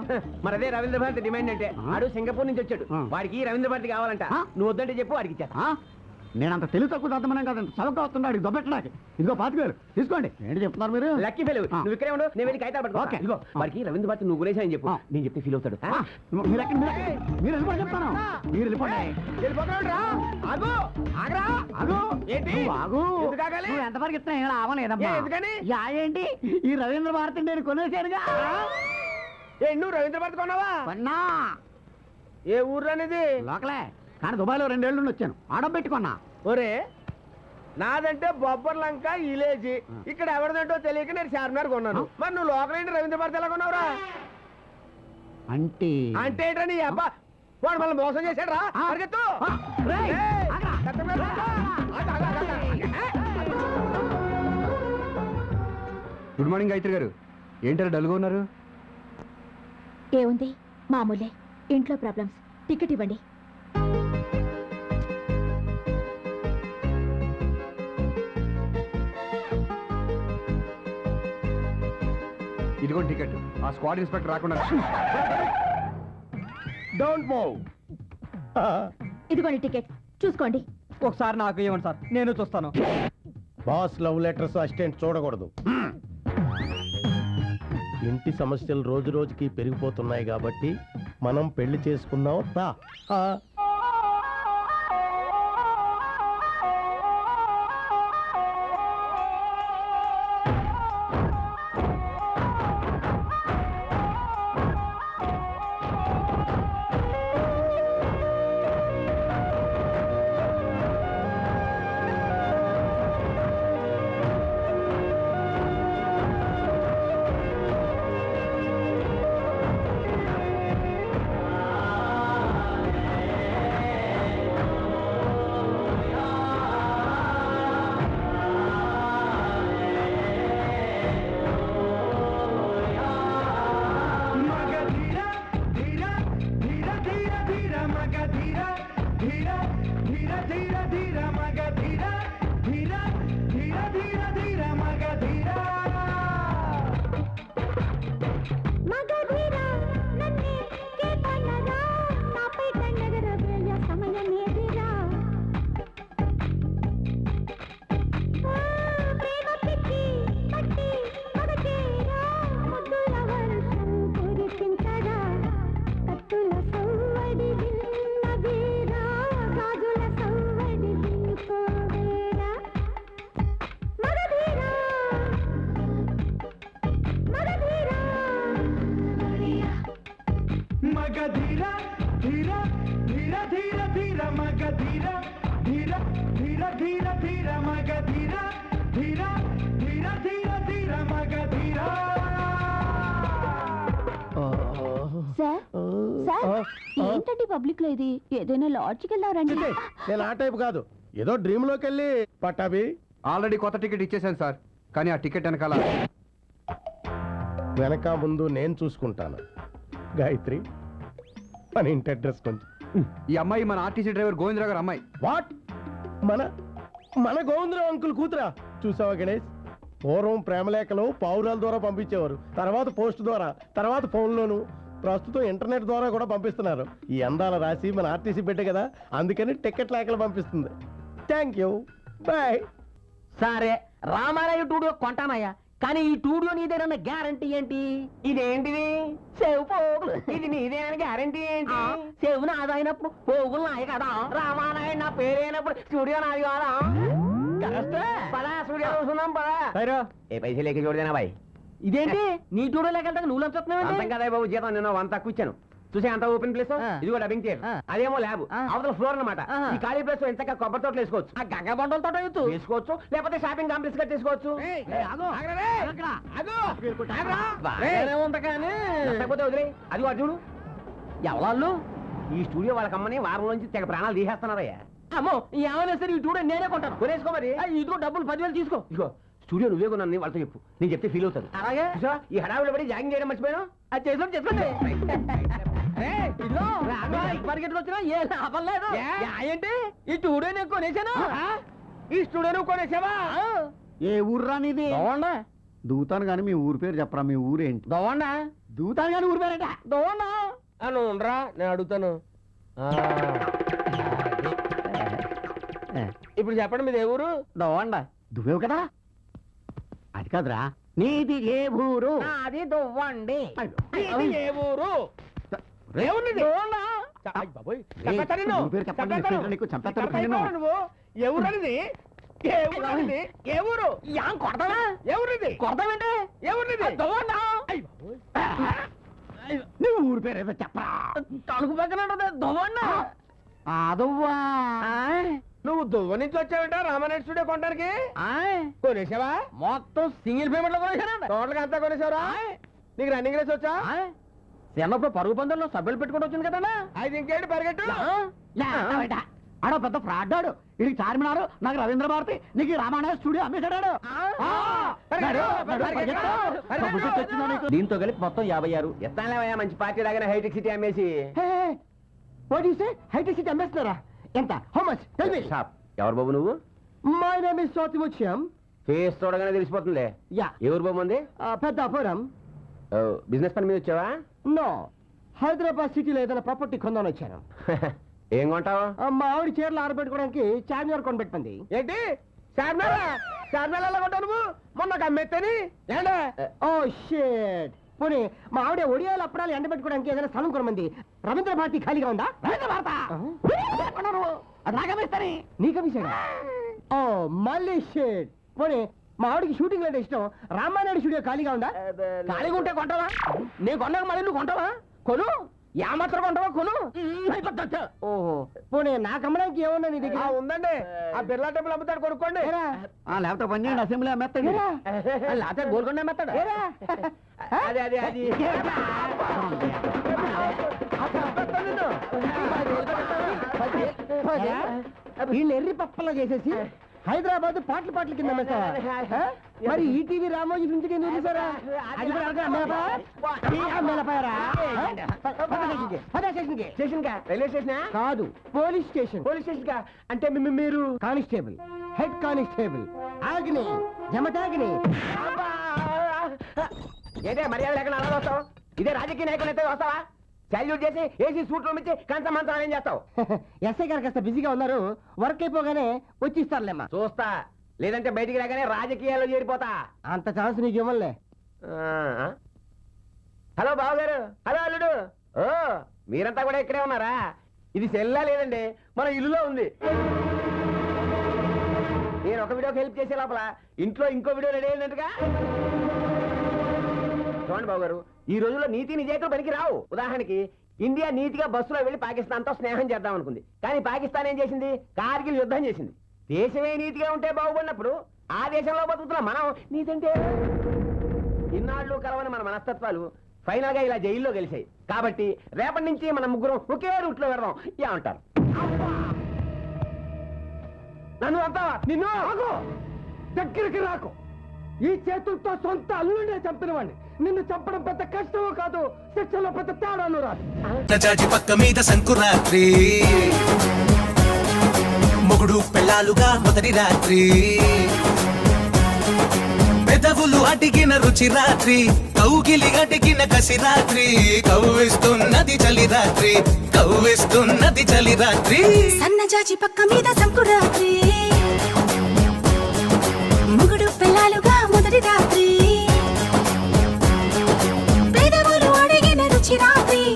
S1: మరి అదే రవీంద్ర భారతి డిమాండ్ అంటే.
S3: ఆ.
S1: ఆడు సింగపూర్ నుంచి వచ్చాడు,
S3: ఆ.
S1: వాడికి రవీంద్ర భారతి కావాలంట.
S3: ఆ.
S1: నువ్వు వద్దంటే చెప్పు, వాడికి ఇచ్చేస్తా.
S3: ఆ? నేనంత తెలివి తక్కువ దద్దమనం కాదంత చవక వస్తున్నాడు దొబ్బెట్టడానికి. ఇదిగో 25,000 తీసుకోండి. ఏంటి చెప్తున్నారు మీరు?
S1: Lucky fail.
S3: ఆ.
S1: నువ్వు ఇక్కడే ఉండు, నేను వెళ్ళి కాగితాలు పట్టుకో.
S3: ఓకే.
S1: ఇదిగో
S3: ఆ.
S1: వాడికి రవీంద్ర భారతి నువ్వు గురేసా చెప్పు,
S3: ఆ.
S1: నేను చెప్తే ఫీల్ అవుతాడు.
S3: ఆ, మీరు ఎక్కడ మీరు వెళ్ళిపోండి చెప్తాను. మీరు వెళ్ళిపోండి.
S5: వెళ్ళిపోతున్నాడు రా. ఆగు ఆగరా.
S3: ఆగు.
S5: ఏంటి?
S3: నువ్వు ఆగు.
S5: ఎందుకు ఆగాలి?
S3: నువ్వు ఎంతవరకు ఇస్తున్నా ఏం అవ్వలేదమ్మా.
S5: ఏ, ఎందుకని?
S3: ఏంటి ఈ రవీంద్ర భారతి నేను కొనేసానుగా.
S5: నువ్వు రవీంద్ర భారతి కొన్నావా?
S3: కొన్నా.
S5: ఏ ఊర్లో అనేది?
S3: లోకలే, కానీ దుబాయ్లో 2 ఏళ్ళు నుండి వచ్చాను. ఆడబెట్టుకున్నా.
S5: ఒరే, నాదంటే బొబ్బర్ లంక విలేజ్. ఇక్కడ ఎవరిదంటో తెలియక నేను చార్మినార్ కొన్నాను. మరి నువ్వు లోకల్ ఏంటి రవీంద్ర భారతి ఎలా కొన్నావురా?
S3: అంటే
S5: అంటే ఏంటో నీ అబ్బా, వాడు మళ్ళీ మోసం చేశాడు రా.
S3: ఆ.
S5: పరిగెత్తు.
S3: రేయ్,
S5: ఏయ్,
S3: ఆగ్రా.
S5: సత్యమే రా. ఆగు, ఆగు, ఆగు, ఆగు.
S7: గుడ్ మార్నింగ్ గాయత్రి గారు, ఏంటారు డల్గా ఉన్నారు?
S4: ఏముంది, మామూలే, ఇంట్లో ప్రాబ్లమ్స్. టికెట్ ఇవ్వండి.
S7: ఇదిగోండి టికెట్. ఆ స్క్వాడ్ ఇన్స్పెక్టర్ రాకుండా
S5: డోంట్ మూవ్.
S4: ఇదిగోండి టికెట్, చూసుకోండి.
S2: ఒకసారి నాకు ఇవ్వండి సార్, నేను చూస్తాను.
S8: బాస్ లవ్ లెటర్స్ అసిస్టెంట్ చూడకూడదు. ఇంటి సమస్యలు రోజు రోజుకి పెరిగిపోతున్నాయి కాబట్టి మనం పెళ్లి చేసుకుందాం రా.
S4: ఏంటండి పబ్లిక్ లో ఇది ఏదైనా లాడ్జ్కి వెళ్దారండి
S8: చిట్టి, నేను ఆ టైప్ కాదు ఏదో డ్రీమ్ లోకి వెళ్ళి పట్టాభి
S7: ఆల్రెడీ కొత్త టికెట్ ఇచ్చేసాను సార్, కానీ ఆ టికెట్ వెనకాల
S8: వెనక ముందు నేను చూసుకుంటాను. గాయత్రి, మన ఇంటి అడ్రస్ కొంచెం.
S7: ఈ అమ్మాయి మన ఆర్టీసీ డ్రైవర్ గోవిందరావు గారు అమ్మాయి.
S8: వాట్? మన మన గోవిందరావు అంకుల్ కూతురా? చూసావా గణేష్, పూర్వం ప్రేమలేఖలు పావురాల ద్వారా పంపించేవారు, తర్వాత పోస్ట్ ద్వారా, తర్వాత ఫోన్లోను, ప్రస్తుతం ఇంటర్నెట్ ద్వారా కూడా పంపిస్తున్నారు. ఈ అందాల రాసి మన ఆర్టీసీ పెట్టే కదా, అందుకని టికెట్ లేఖలు పంపిస్తుంది. Thank you, bye.
S2: సరే రామారాయ టూడియో కొంటానయ్యా, కానీ ఈ టూడియో నీదేనన్న గ్యారంటీ ఏంటి?
S1: ఇదేంటిది?
S2: సేవ్ పోగులు.
S1: ఇది నీదే గ్యారంటీ ఏంటి?
S2: సేవ్ నాదైనప్పుడు పోగులు నాయ కదా.
S1: రామానాయుడు నా పేరైనప్పుడు స్టూడియో నాది కాదా?
S2: కరెక్టే.
S1: పదా స్టూడియో చూస్తున్నాం పదా.
S8: సైరా,
S1: ఏ పైసలు లేక చూడదేనా బాయ్?
S2: ఇదేంటి నీ టూడియో లేకెళ్తా నువ్వు లంచుతున్నావు
S1: అంతం కదా బాబు, జీతం నిన్న వంత కూర్చాను. చూసే అంత ఓపెన్ ప్లేస్,
S2: ఆ.
S1: ఇది కూడా డబ్బింగ్ థియేటర్,
S2: ఆ.
S1: అదేమో ల్యాబ్,
S2: ఆ.
S1: అవతల ఫ్లోర్ అన్నమాట.
S2: ఆహా.
S1: ఈ ఖాళీ ప్లేస్ లో ఎంత కొబ్బరి తోటలు వేసుకోవచ్చు,
S2: ఆ గంగ బండలతో ఎత్తు
S1: వేసుకోవచ్చు, లేకపోతే షాపింగ్ కాంప్లెక్స్ కట్టేసుకోవచ్చు.
S2: బాగానే ఉంది కానీ
S1: నచ్చకపోతే వదిలే, అది వాడు చూడు.
S2: ఎవరాళ్ళు?
S1: ఈ స్టూడియో వాళ్ళ కమ్మని వారం నుంచి తెగ ప్రాణాలు తీసేస్తున్నారయ్యా.
S2: అమ్మో ఏమైనా సరే ఈ టూడియో నేనే కొంటాను.
S1: కొనేసుకో మరి.
S2: ఇదిగో డబ్బులు 10,000 తీసుకో.
S1: ఇదిగో స్టూడియో నువ్వే కొన్నాను వాళ్ళతో చెప్పు, నేను చెప్తే ఫీల్ అవుతాను.
S2: అలాగే
S1: చూసావా, ఈ హడావిడి పడి జాగింగ్ చేయడం మర్చిపోయాను.
S2: అది చేసుకోండి చేసుకోండి. ఇదిగో పరిగెట్టుకు వచ్చినా ఏ లాభం లేదు. ఏంటి ఈ టూడియో నేను కొనేసాను.
S1: ఈ స్టూడియో నువ్వు కొనేసావా?
S3: ఏ ఊరు రానిది?
S2: దోవండా
S3: దూతాను కానీ మీ ఊరు పేరు చెప్పరా? మీ ఊరేంటి?
S2: దోవండా
S3: దూతాను కానీ ఊరు పేరేంట?
S2: దోవండా
S5: అని ఉండరా, నేను అడుగుతాను. ఇప్పుడు చెప్పండి మీది ఏ ఊరు?
S2: దోవండా
S3: దువ్వేవు కదా? అది కాదురా, నీది ఏ ఊరు?
S2: అది దొవ్వండి.
S5: ఇది ఏ ఊరు? ఏమున్నది?
S2: దోవండా
S5: అయ్ బాబోయ్,
S3: ఏయ్,
S5: చంపేస్తా నిన్ను.
S3: నీ పేరు చెప్పండి,
S5: చంపేస్తాను.
S3: నీ పేరు నీకు చంపేస్తాను
S5: చంపేస్తాను
S3: నిన్ను.
S5: నువ్వు. ఏ ఊరు అనేది? ఏ ఊరు అనేది? ఏ ఊరు?
S2: యాం కొడతావా?
S5: ఏ ఊరిది?
S2: కొడతావేంటి?
S5: ఏ ఊరిది?
S2: దోవండా
S5: అయ్ బాబోయ్.
S3: నీ ఊరు పేరు ఏదో చెప్పరా?
S2: తణుకు పక్కన ఉంటది దోవండా.
S3: అదవ్వా.
S5: నువ్వు దువ్వ నుంచి వచ్చావంట రామానాయుడు స్టూడియో కొనడానికి? కొనేసావా?
S2: మొత్తం సింగిల్ పేమెంట్ లో కొనేసానండి.
S5: టోటల్ గా అంతా కొనేసావరా? నీకు రన్నింగ్ రేస్ వచ్చా?
S2: చిన్నప్పుడు పరుగు పందుల్లో సభ్యులు పెట్టుకుంటూ వచ్చింది కదన్నా.
S5: అది ఇంకేంటి పరిగెట్టు.
S3: ఆడో పెద్ద ఫ్రాడ్ ఆడు. ఇది చార్మినారు, నాకు రవీంద్ర భారతి, నీకు రామానాయుడు స్టూడియో అమ్మేశాడు.
S1: దీంతో కలిపి మొత్తం 56. ఎత్తాలేవయ్యా, మంచి పార్టీ లాగానే హైటెక్ సిటీ అమ్మేసి.
S3: హైటెక్ సిటీ అమ్మేస్తున్నారా? ఎంత? How much? Tell me.
S1: Shop. ఎవరు బాబు నువ్వు?
S3: My name is Sothimuthyam.
S1: Face చూడగానే తెలిసిపోతుంది.
S3: యా.
S1: ఎవరు బాబు ఉంది?
S3: పెద్దాపురం.
S1: బిజినెస్ పని మీద వచ్చావా?
S3: నో, హైదరాబాద్ సిటీలో ఏదైనా ప్రాపర్టీ కొందామని వచ్చాను.
S1: ఏం కొంటావు?
S3: మా ఆవిడ చీరలు ఆరబెట్టుకోవడానికి చార్మినార్ కొనబెట్టుకుంది.
S5: ఏంటి చార్మినారా? చార్మినార్ కొట్టావు నువ్వు? మొన్న నాకు అమ్మేత్తని ఏంటా?
S3: ఓ షేట్. పోనీ మా ఆవిడ ఒడియాలు అప్పడాలు ఎండబెట్టుకోవడానికి ఏదైనా స్థలం కొనమంది. రవీంద్ర భారతి ఖాళీగా ఉందా? రవీంద్ర భారత అది నాకమిస్తాని నీకమిస్తాడా? ఓ మళ్ళీ షేట్. పోనీ మా ఆవిడకి షూటింగ్ అంటే ఇష్టం. రామానాయుడు స్టూడియో ఖాళీగా ఉందా?
S2: ఖాళీగా ఉంటే కొంటావా? నేను కొన్నాక మళ్ళీ నువ్వు కొంటావా? కొను. ఏమాత్రం కొంటావా? కొను.
S3: ఓహో, పోనీ నాకు అమ్మడానికి ఏమన్నా నీ దగ్గర?
S5: ఉందండి, ఆ బిర్లా టెంపుల్ అమ్ముతాడు, కొనుక్కోండి.
S3: లేకపోతే పని చేయండి, అసెంబ్లీ అమ్మేస్తాడు.
S2: లేకపోతే గోల్కొండ మెత్తాడు.
S1: అదే అదే అది.
S3: వీళ్ళు ఎర్రి పప్పలా చేసేసి హైదరాబాద్ పాటల పాటల కింద అమ్మేస్తావా? మరి ఈటీవీ రామోజీ నుంచి ఎందుకు తీసారా? అది కూడా అడగరా? అమ్మేలపాయరా?
S1: స్టేషన్ కా? రైల్వే స్టేషనా?
S3: కాదు, పోలీస్ స్టేషన్.
S1: పోలీస్ స్టేషన్ కా? అంటే మీరు
S3: కానిస్టేబుల్, హెడ్ కానిస్టేబుల్ ఆగ్ని జమతాగ్ని.
S1: ఏంటే మర్యాద లేకుండా అలా వస్తావు? ఇదే రాజకీయ నాయకులు అయితే వస్తావా? సాల్యూట్ చేసి ఏసీ సూట్ రూమ్ ఇచ్చి కంచ మంచం ఏం చేస్తావు?
S3: ఎస్ఐ గారు కాస్త బిజీగా ఉన్నారు, వర్క్ అయిపోగానే వచ్చి ఇస్తారులేమ్మా.
S1: చూస్తా, లేదంటే బయటికి రాగానే రాజకీయాల్లో చేరిపోతా.
S3: అంత ఛాన్స్ నీకు ఇవ్వలే.
S1: హలో బావగారు, హలో అల్లుడు. ఓ మీరంతా కూడా ఇక్కడే ఉన్నారా? ఇది సెల్లా లేదండి, మన ఇల్లులో ఉంది. నేను ఒక వీడియోకి హెల్ప్ చేసే లోపల ఇంట్లో ఇంకో వీడియో రెడీ అయినట్టుగా. చూడండి బాబు గారు, ఈ రోజుల్లో నీతి నిజాయితీలు పనికి రావు. ఉదాహరణకి ఇండియా నీతిగా బస్సులో వెళ్లి పాకిస్తాన్ తో స్నేహం చేద్దాం అనుకుంది, కానీ పాకిస్తాన్ ఏం చేసింది? కార్గిల్ యుద్ధం చేసింది. దేశమే నీతిగా ఉంటే బాగుపడినప్పుడు ఆ దేశంలో బతుకుతున్న మనం నీతంటే ఇన్నాళ్ళు కలవని మన మనస్తత్వాలు ఫైనల్ గా ఇలా జైల్లో గెలిచాయి కాబట్టి రేపటి నుంచి మన ముగ్గురం ఒకే రూట్ లో వెళ్దాం ఏమంటారు? నన్ను అంటావా? నిన్ను
S3: దగ్గరికి రాకు. ఈ చేతులతో సొంత అల్లుడే చంపిన వాడిని నిన్ను చంపడం పెద్ద కష్టమో కాదు, శిక్షలో పెద్ద తేడాను రాదు.
S9: జాజి పక్క మీద సంకురాత్రి మొగుడు పెళ్ళాలుగా మొదటి రాత్రి పెదవులు అడిగిన రుచి రాత్రి కౌగిలి అడిగిన కసి రాత్రి కవ్విస్తున్నది చలి రాత్రి కవ్విస్తున్నది చలి రాత్రి
S10: సన్నజాజి పక్క మీద సంకురాత్రి